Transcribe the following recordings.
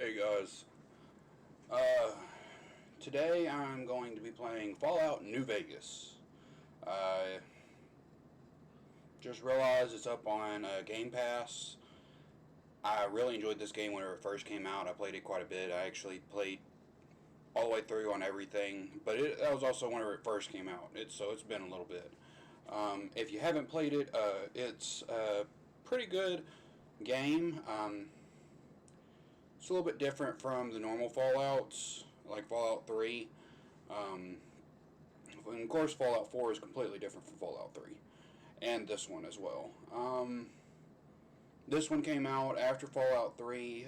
Hey guys, today I'm going to be playing Fallout New Vegas. I just realized it's up on Game Pass. I really enjoyed this game when it first came out. I played it quite a bit. I actually played all the way through on everything, but that was also whenever it first came out. So it's been a little bit. If you haven't played it, it's a pretty good game. It's a little bit different from the normal Fallouts, like Fallout 3. Um, and of course, Fallout 4 is completely different from Fallout 3, and this one as well. This one came out after Fallout 3.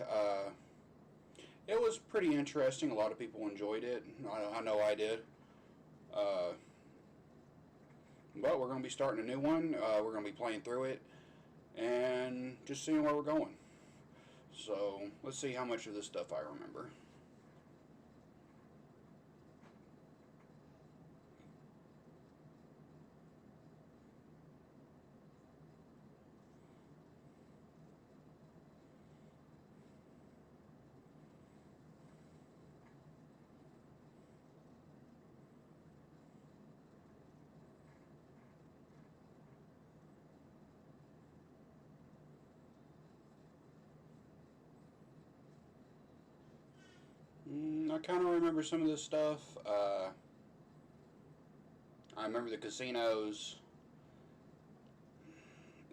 It was pretty interesting. A lot of people enjoyed it. I know I did. Uh, but we're going to be starting a new one. We're going to be playing through it and just seeing where we're going. So let's see how much of this stuff I remember. I kind of remember some of this stuff. I remember the casinos.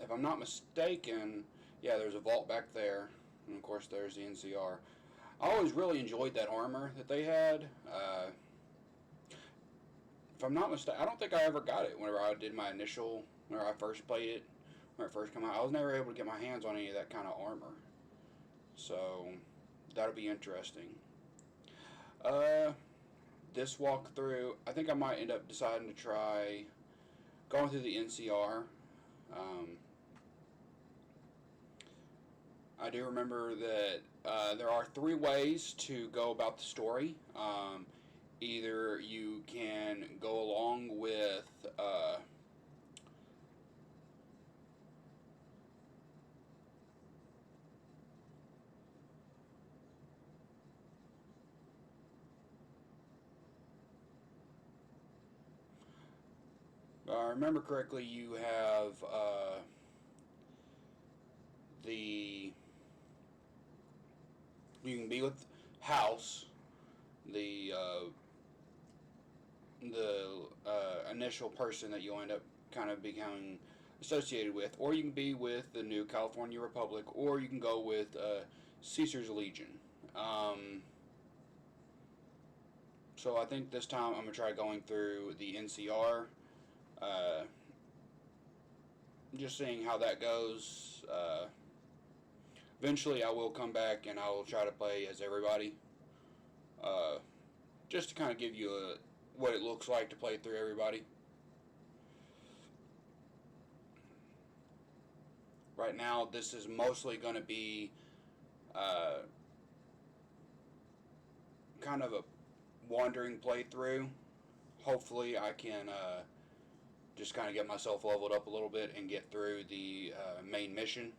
If I'm not mistaken, yeah, there's a vault back there, and of course there's the NCR. I always really enjoyed that armor that they had. If I'm not mistaken, I don't think I ever got it whenever I did my initial, whenever I first played it, when it first came out. I was never able to get my hands on any of that kind of armor. So that'll be interesting. Uh, this walkthrough, I think I might end up deciding to try going through the NCR. Um, I do remember that there are three ways to go about the story. Either you can go along with if I remember correctly, you have the you can be with House, the initial person that you'll end up kind of becoming associated with, or you can be with the new California Republic, or you can go with Caesar's Legion. So I think this time I'm gonna try going through the NCR, uh, just seeing how that goes. Eventually, I will come back and I will try to play as everybody, uh, just to kind of give you what it looks like to play through everybody. Right now, this is mostly going to be uh, kind of a wandering playthrough. Hopefully, I can just kind of get myself leveled up a little bit and get through the main mission.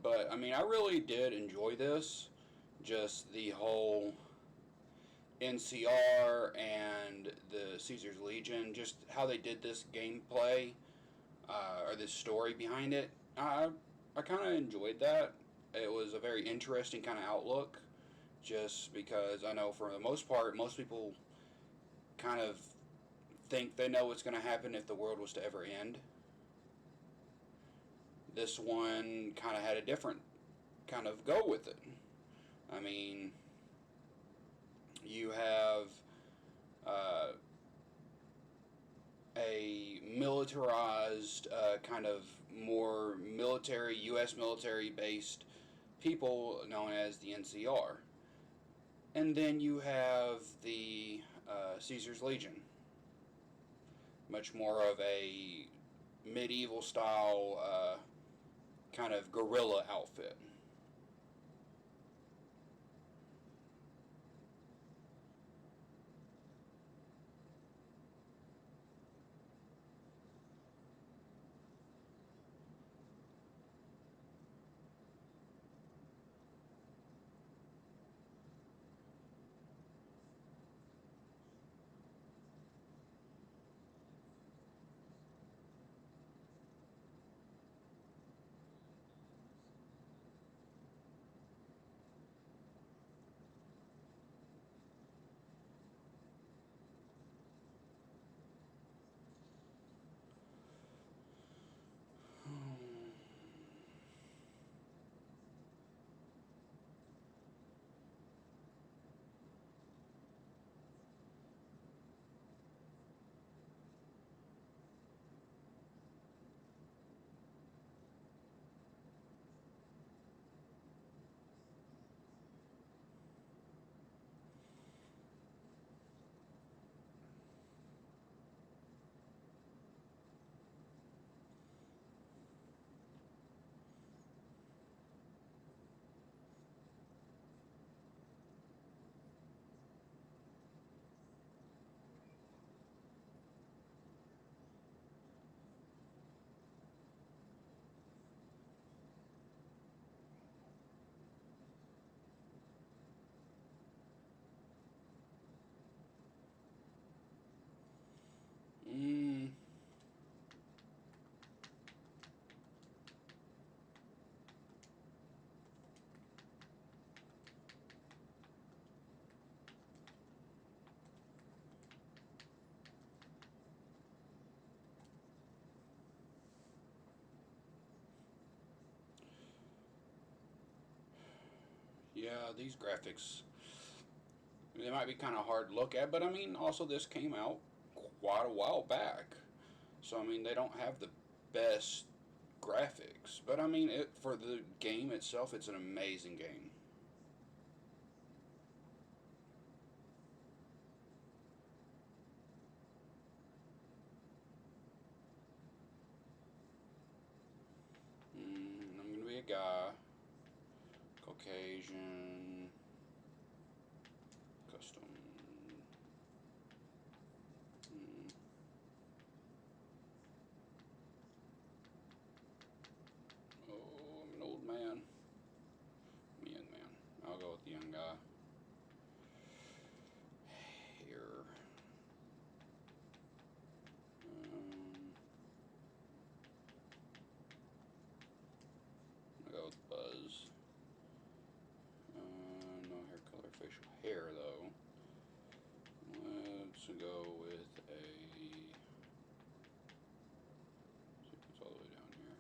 But I mean, I really did enjoy this. Just the whole NCR and the Caesar's Legion, just how they did this gameplay or this story behind it. I kind of enjoyed that. It was a very interesting kind of outlook, just because I know for the most part, most people kind of think they know what's going to happen if the world was to ever end. This one kind of had a different kind of go with it. I mean, you have uh, a militarized, kind of more military, U.S. military based people known as the NCR. And then you have the Caesar's Legion, much more of a medieval style kind of guerrilla outfit. These graphics, they might be kind of hard to look at, but I mean, also this came out quite a while back, so I mean, they don't have the best graphics, but I mean, for the game itself, it's an amazing game. I'm gonna be a guy, Caucasian, custom. Mm, oh, I'm an old man. I'm a young man. I'll go with the young guy. Here. I'll go with Buzz. No hair color, facial hair though. Let's go with a. See if it's all the way down here.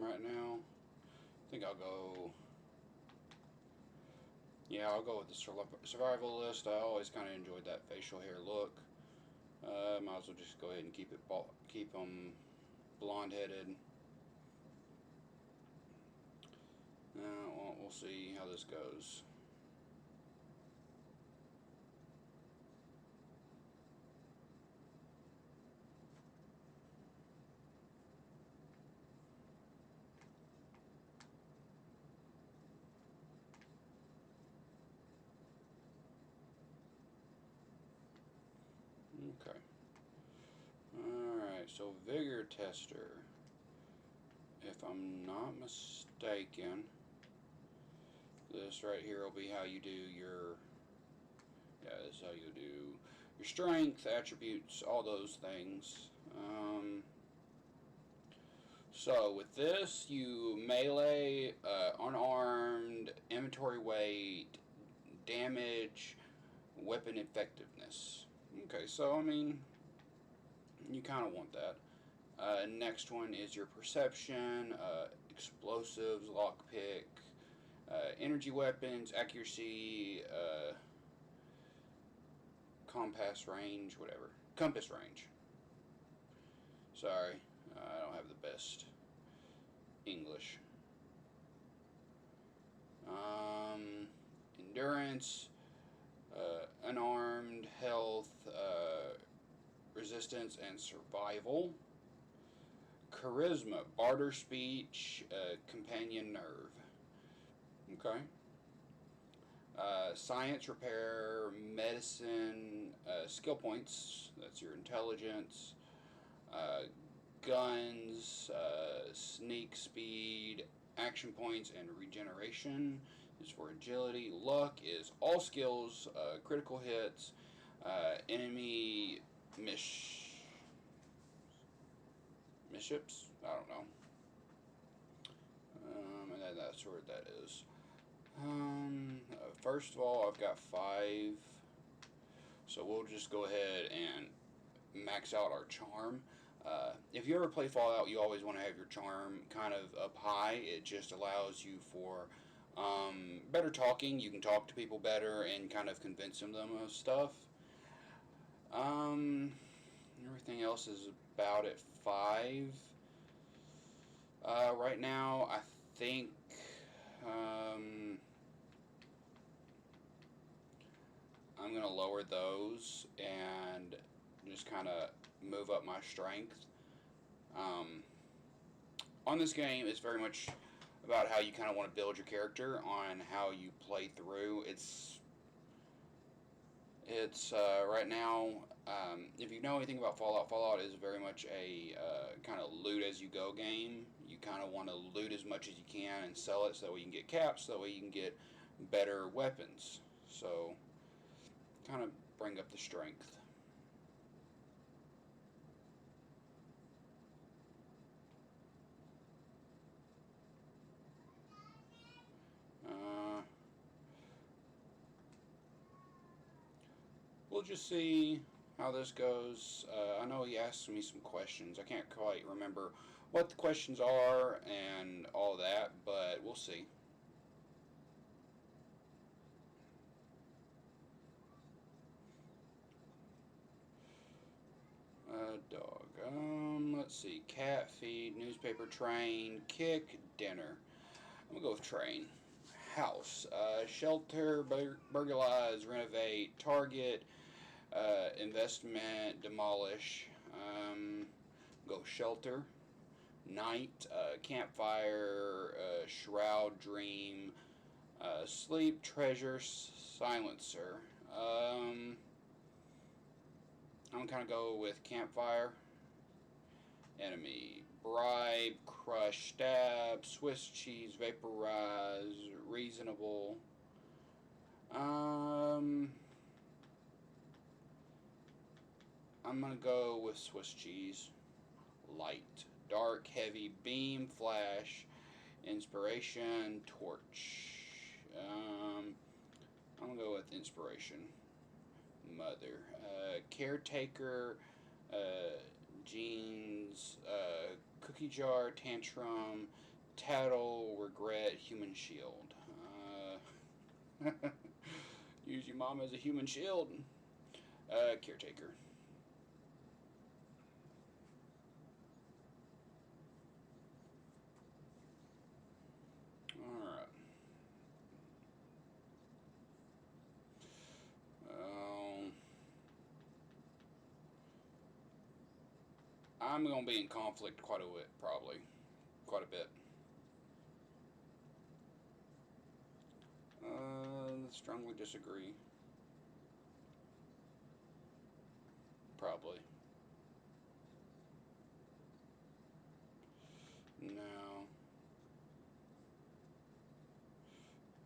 Right now, I think I'll go. Yeah, I'll go with the survival list. I always kind of enjoyed that facial hair look. Might as well just go ahead and keep them blonde headed. Well, we'll see how this goes. Okay. Alright, so vigor tester. If I'm not mistaken, this right here will be how you do your. Yeah, this is how you do your strength, attributes, all those things. So with this, you melee, unarmed, inventory weight, damage, weapon effectiveness. Okay, so I mean, you kind of want that. Next one is your perception, explosives, lockpick, energy weapons, accuracy, compass range, whatever. Compass range. Sorry, I don't have the best English. Endurance, unarmed, health, resistance, and survival. Charisma, barter speech, companion nerve. Okay. Science, repair, medicine, skill points. That's your intelligence. Uh, Guns, sneak speed, action points, and regeneration is for agility. Luck is all skills, critical hits, enemy miships. I don't know. And then that's where that is. First of all, I've got 5, so we'll just go ahead and max out our charm. If you ever play Fallout, you always want to have your charm kind of up high. It just allows you for better talking. You can talk to people better and kind of convince them of stuff. Um, Everything else is about at 5. Right now, I think um, I'm going to lower those and just kind of move up my strength. Um, on this game, it's very much about how you kind of want to build your character on how you play through. It's right now. If you know anything about Fallout, Fallout is very much a kind of loot as you go game. You kind of want to loot as much as you can and sell it so that way you can get caps, so that way you can get better weapons. So, kind of bring up the strength. just see how this goes. I know he asked me some questions. I can't quite remember what the questions are and all that, but we'll see. Dog. Let's see. Cat, feed, newspaper, train, kick, dinner. I'm gonna go with train. House. Shelter, burglarize, renovate, target, investment, demolish. Go shelter. Night, campfire, shroud, dream, sleep, treasure, silencer. Um, I'm gonna kind of go with campfire. Enemy, bribe, crush, stab, Swiss cheese, vaporize, reasonable. Um, I'm gonna go with Swiss cheese. Light, dark, heavy, beam, flash, inspiration, torch. Um, I'm gonna go with inspiration. Mother, caretaker, uh, jeans, cookie jar, tantrum, tattle, regret, human shield. Use your mom as a human shield. Caretaker. All right. Um, I'm gonna be in conflict quite a bit, probably quite a bit. Strongly disagree. Probably. No.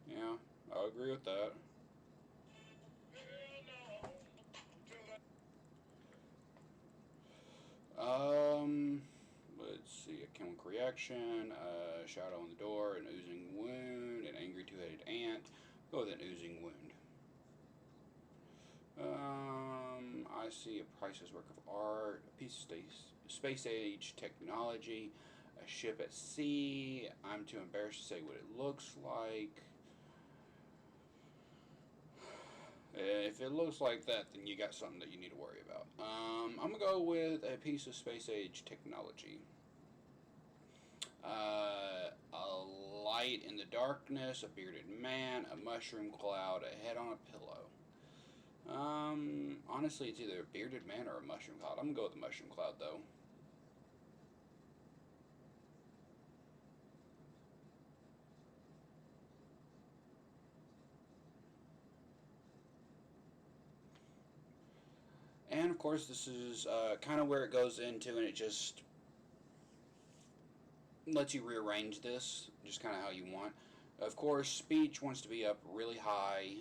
Yeah, I agree with that. Um, let's see. A chemical reaction, shadow on the door, an oozing wound, an angry two-headed ant. Go with an oozing wound. I see a priceless work of art, a piece of space age technology, a ship at sea. I'm too embarrassed to say what it looks like. If it looks like that, then you got something that you need to worry about. I'm gonna go with a piece of space age technology. A light in the darkness, a bearded man, a mushroom cloud, a head on a pillow. Honestly, it's either a bearded man or a mushroom cloud. I'm gonna go with the mushroom cloud though. And of course, this is kind of where it goes into, and it just lets you rearrange this just kind of how you want. Of course, speech wants to be up really high.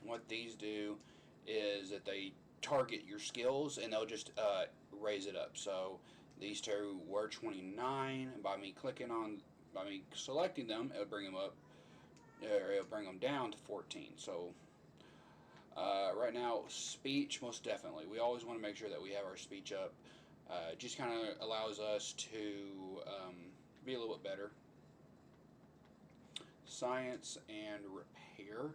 What these do is that they target your skills and they'll just raise it up. So these two were 29. By me selecting them, it'll bring them up, or it'll bring them down to 14. So right now, speech, most definitely. We always want to make sure that we have our speech up. It just kind of allows us to be a little bit better. Science and repair.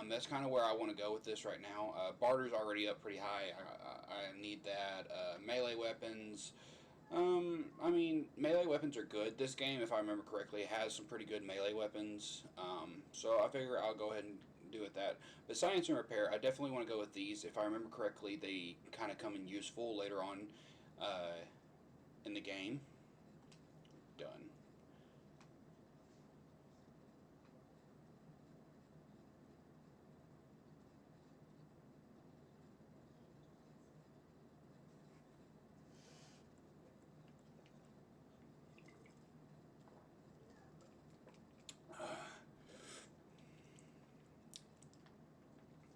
That's kind of where I want to go with this right now. Barter's already up pretty high. I need that. Melee weapons. I mean, melee weapons are good. This game, if I remember correctly, has some pretty good melee weapons. So I figure I'll go ahead and do it that. But science and repair, I definitely want to go with these. If I remember correctly, they kind of come in useful later on uh, in the game. Done.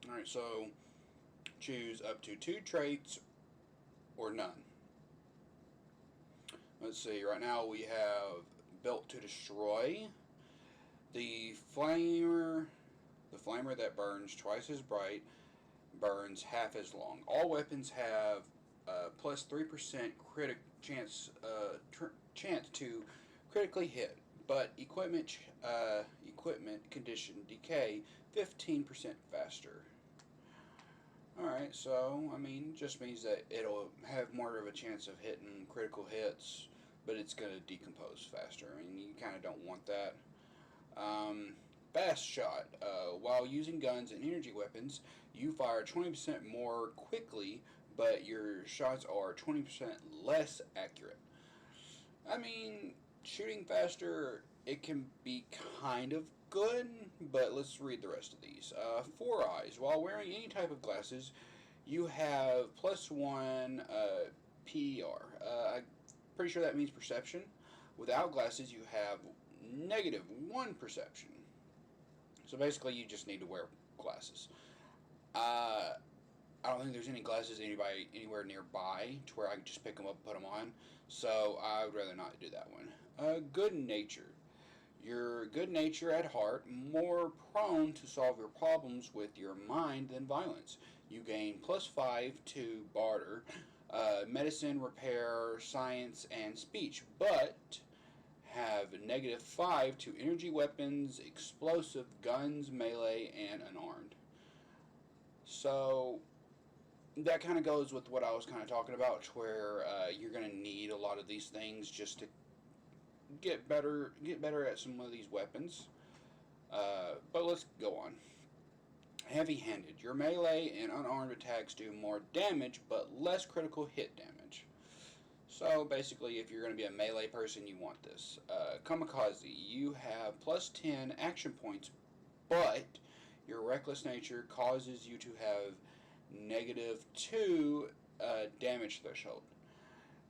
All right, so choose up to two traits or none. Let's see. Right now we have built to destroy. The flamer, the flamer that burns twice as bright, burns half as long. All weapons have plus 3% chance to critically hit, but equipment condition decay 15% faster. Alright, so, I mean, just means that it'll have more of a chance of hitting critical hits, but it's going to decompose faster. I mean, you kind of don't want that. Um, Fast shot. While using guns and energy weapons, you fire 20% more quickly, but your shots are 20% less accurate. I mean, shooting faster, it can be kind of good, but let's read the rest of these. Four eyes. While wearing any type of glasses, you have plus one PER. I'm pretty sure that means perception. Without glasses, you have negative one perception. So basically, you just need to wear glasses. Uh, I don't think there's any glasses anywhere nearby to where I can just pick them up and put them on. So I would rather not do that one. Good nature. You're good nature at heart, more prone to solve your problems with your mind than violence. You gain plus 5 to barter, medicine, repair, science, and speech, but have negative 5 to energy weapons, explosive, guns, melee, and unarmed. So that kind of goes with what I was kind of talking about, where you're going to need a lot of these things just to get better at some of these weapons. But let's go on. Heavy-handed. Your melee and unarmed attacks do more damage, but less critical hit damage. So basically, if you're going to be a melee person, you want this. Kamikaze. You have plus 10 action points, but your reckless nature causes you to have negative 2 damage threshold.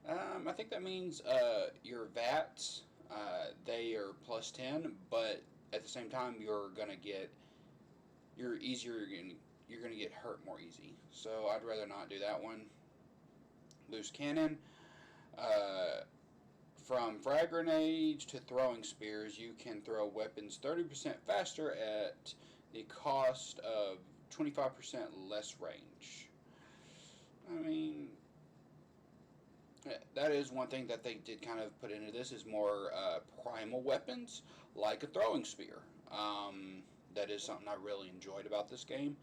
I think that means your VATs, they are plus 10, but at the same time, you're gonna get hurt more easy. So I'd rather not do that one. Loose cannon. Uh, from frag grenades to throwing spears, you can throw weapons 30% faster at the cost of 25% less range. I mean, that is one thing that they did kind of put into this is more primal weapons, like a throwing spear. That is something I really enjoyed about this game.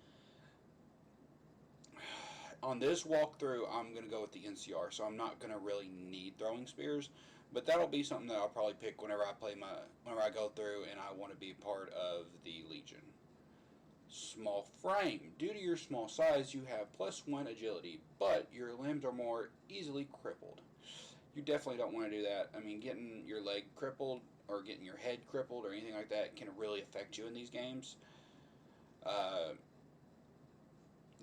On this walkthrough, I'm going to go with the NCR, so I'm not going to really need throwing spears, but that'll be something that I'll probably pick whenever I go through and I want to be part of the Legion. Small frame. Due to your small size, you have plus 1 agility, but your limbs are more easily crippled. You definitely don't want to do that. I mean, getting your leg crippled or getting your head crippled or anything like that can really affect you in these games. Uh,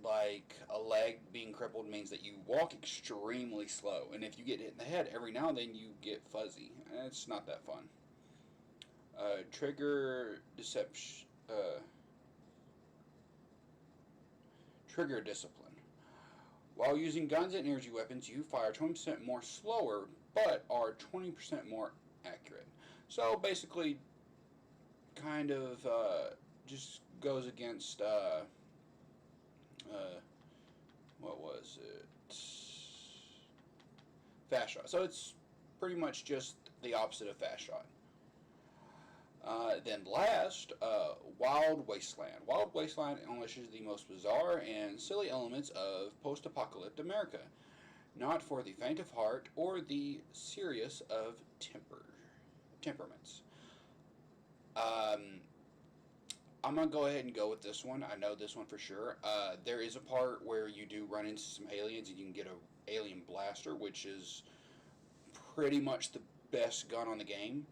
like a leg being crippled means that you walk extremely slow, and if you get hit in the head every now and then, you get fuzzy. And it's not that fun. Trigger deception. Trigger discipline. While using guns and energy weapons, you fire 20% more slower, but are 20% more accurate. So basically, kind of just goes against what was it? Fast shot. So it's pretty much just the opposite of fast shot. Then last, Wild Wasteland. Wild Wasteland unleashes the most bizarre and silly elements of post-apocalyptic America, not for the faint of heart or the serious of temperaments. Um, I'm gonna go ahead and go with this one. I know this one for sure. There is a part where you do run into some aliens and you can get a alien blaster, which is pretty much the best gun on the game.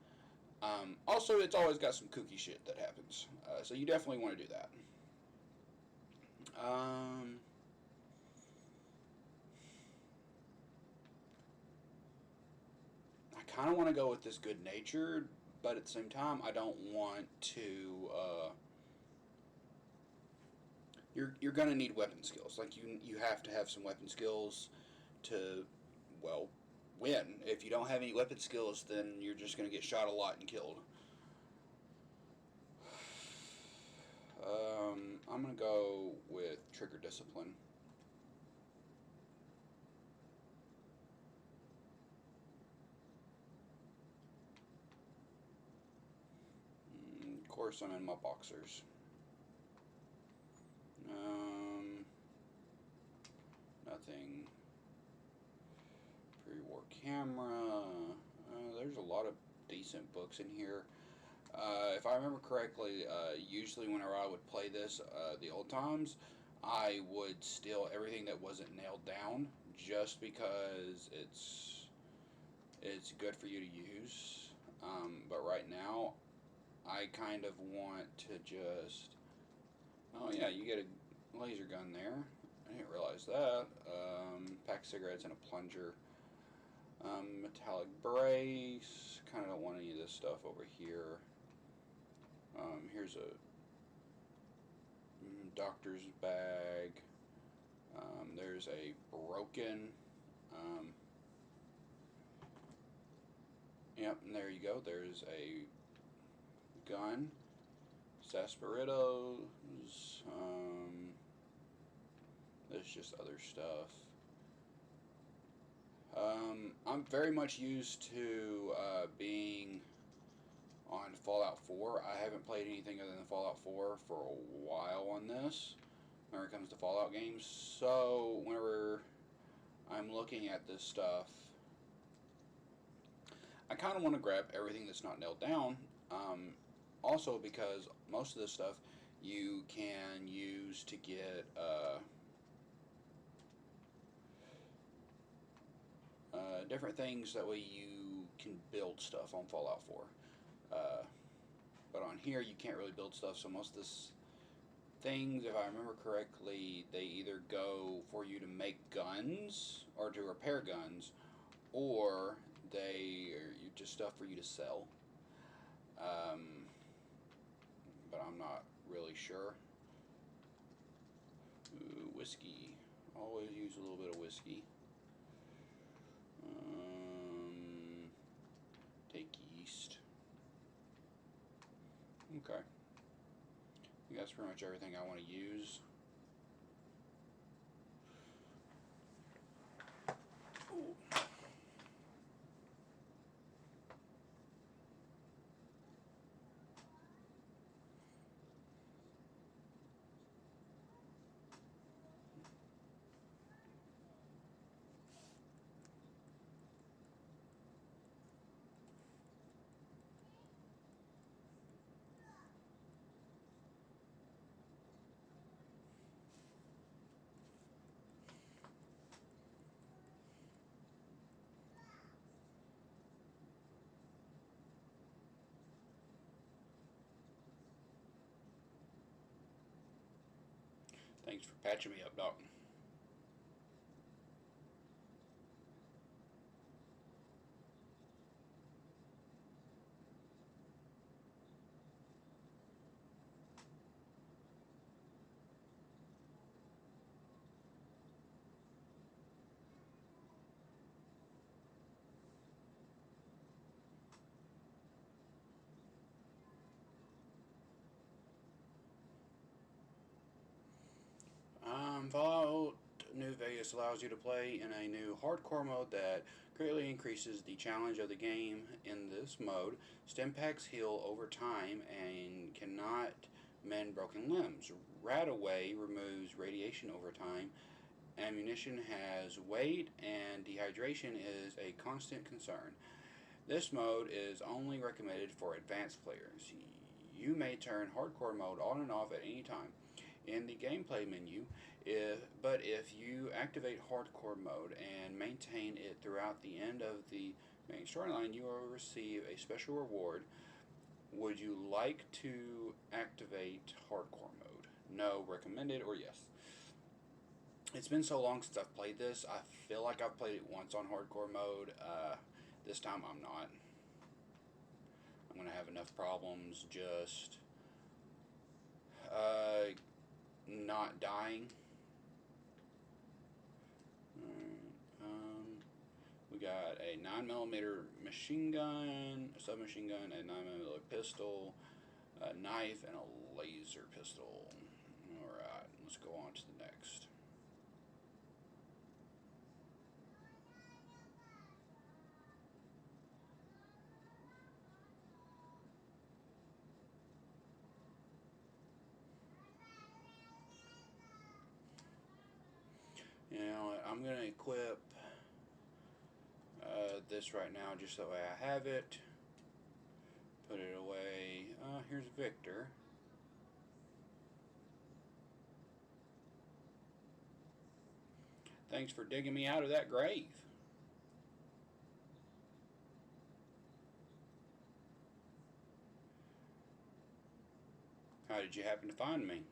Also, it's always got some kooky shit that happens, so you definitely want to do that. Um, I kind of want to go with this good natured, but at the same time, I don't want to. You're gonna need weapon skills. Like you have to have some weapon skills to, well, win. If you don't have any weapon skills, then you're just gonna get shot a lot and killed. I'm gonna go with Trigger Discipline. Of course, I'm in my boxers. Nothing. Pre-war camera. There's a lot of decent books in here. If I remember correctly, usually whenever I would play this, the old times, I would steal everything that wasn't nailed down, just because it's good for you to use. But right now, I kind of want to just. Oh yeah, you get a laser gun there. I didn't realize that. Pack of cigarettes and a plunger. Metallic brace. Kind of don't want any of this stuff over here. Here's a doctor's bag. There's a broken. Um, yep, and there you go. There's a gun. Sasperitos. There's just other stuff. I'm very much used to being on Fallout 4. I haven't played anything other than Fallout 4 for a while on this when it comes to Fallout games. So whenever I'm looking at this stuff, I kind of want to grab everything that's not nailed down. Also, because most of this stuff you can use to get different things. That way you can build stuff on Fallout 4. Uh, but on here you can't really build stuff, so most of this things, if I remember correctly, they either go for you to make guns or to repair guns, or they are just stuff for you to sell. Um, but I'm not really sure. Ooh, whiskey. Always use a little bit of whiskey. Take yeast. Okay. I think that's pretty much everything I want to use. Ooh. Thanks for patching me up, Doc. Fallout New Vegas allows you to play in a new hardcore mode that greatly increases the challenge of the game. In this mode, Stimpaks heal over time and cannot mend broken limbs. Radaway removes radiation over time. Ammunition has weight, and dehydration is a constant concern. This mode is only recommended for advanced players. You may turn hardcore mode on and off at any time in the gameplay menu, but if you activate hardcore mode and maintain it throughout the end of the main storyline, you will receive a special reward. Would you like to activate hardcore mode? No, recommended, or yes? It's been so long since I've played this. I feel like I've played it once on hardcore mode. This time I'm not. I'm going to have enough problems just not dying. We got a 9mm machine gun, a submachine gun, a 9mm pistol, a knife, and a laser pistol. Alright, let's go on to the next. You know, I'm going to equip this right now just that way I have it. Put it away. Here's Victor. Thanks for digging me out of that grave. How did you happen to find me?